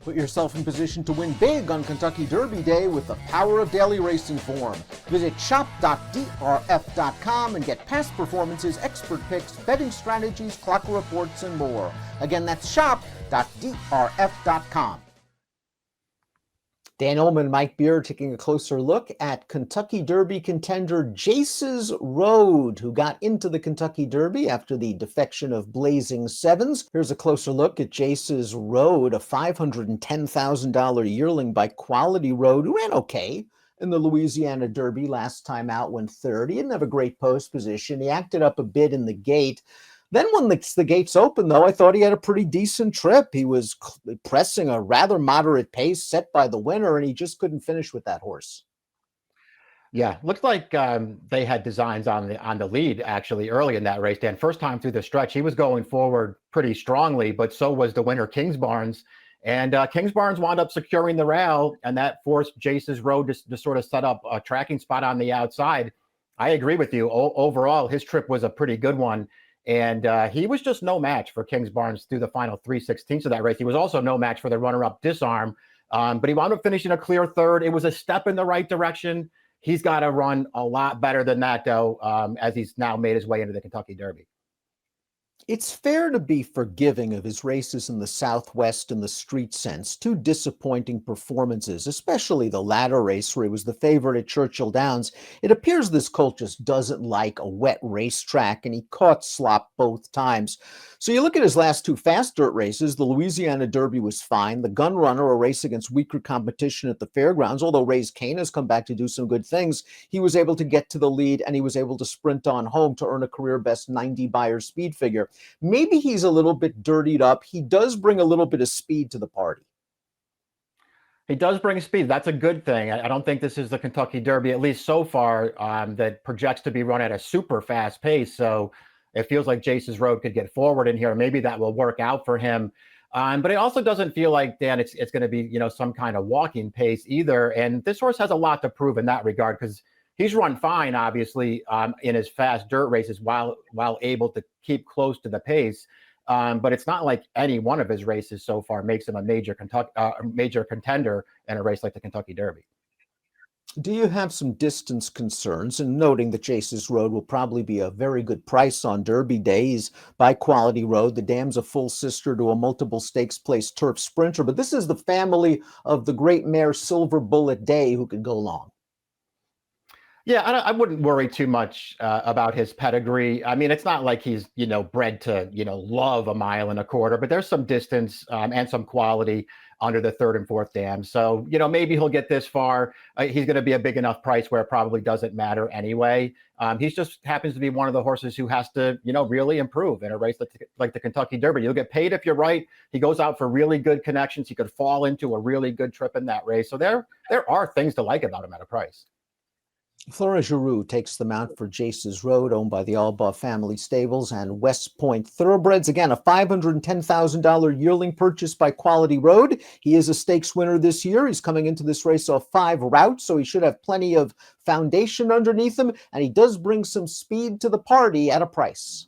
Put yourself in position to win big on Kentucky Derby Day with the power of daily racing form. Visit shop.drf.com and get past performances, expert picks, betting strategies, clock reports, and more. Again, that's shop.drf.com. Dan Illman, Mike Beer taking a closer look at Kentucky Derby contender Jace's Road, who got into the Kentucky Derby after the defection of Blazing Sevens. Here's a closer look at Jace's Road, a $510,000 yearling by Quality Road, who ran okay in the Louisiana Derby last time out, went third. He didn't have a great post position. He acted up a bit in the gate. Then when the gates opened, though, I thought he had a pretty decent trip. He was pressing a rather moderate pace set by the winner, and he just couldn't finish with that horse. Yeah, looked like they had designs on the lead actually early in that race, Dan. First time through the stretch, he was going forward pretty strongly, but so was the winner, Kingsbarns. And Kingsbarns wound up securing the rail, and that forced Jace's Road to sort of set up a tracking spot on the outside. I agree with you. Overall, his trip was a pretty good one. And he was just no match for Kingsbarns through the final 3/16 of that race. He was also no match for the runner-up Disarm, but he wound up finishing a clear third. It was a step in the right direction. He's got to run a lot better than that, though, as he's now made his way into the Kentucky Derby. It's fair to be forgiving of his races in the Southwest in the street sense. Two disappointing performances, especially the latter race where he was the favorite at Churchill Downs. It appears this colt just doesn't like a wet racetrack, and he caught slop both times. So you look at his last two fast dirt races. The Louisiana Derby was fine. The Gun Runner, a race against weaker competition at the fairgrounds, although Ray's Kane has come back to do some good things, he was able to get to the lead, and he was able to sprint on home to earn a career best 90 Beyer speed figure. Maybe he's a little bit dirtied up. He does bring a little bit of speed to the party. He does bring speed. That's a good thing. I don't think this is the Kentucky Derby, at least so far, that projects to be run at a super fast pace. So it feels like Jace's Road could get forward in here. Maybe that will work out for him. But it also doesn't feel like, Dan, it's going to be, some kind of walking pace either. And this horse has a lot to prove in that regard, because he's run fine, obviously, in his fast dirt races while able to keep close to the pace. But it's not like any one of his races so far makes him a major contender in a race like the Kentucky Derby. Do you have some distance concerns in noting that Jace's Road will probably be a very good price on Derby days by Quality Road? The dam's a full sister to a multiple stakes place turf sprinter, but this is the family of the great mare Silver Bullet Day who could go long. Yeah, I wouldn't worry too much about his pedigree. I mean, it's not like he's, bred to, love a mile and a quarter, but there's some distance and some quality under the third and fourth dam. So, maybe he'll get this far. He's going to be a big enough price where it probably doesn't matter anyway. He just happens to be one of the horses who has to, really improve in a race like the Kentucky Derby. You'll get paid if you're right. He goes out for really good connections. He could fall into a really good trip in that race. So there are things to like about him at a price. Flora Giroux takes the mount for Jace's Road, owned by the Albaugh family stables and West Point Thoroughbreds. Again, a $510,000 yearling purchase by Quality Road. He is a stakes winner this year. He's coming into this race off 5 routes, so he should have plenty of foundation underneath him, and he does bring some speed to the party at a price.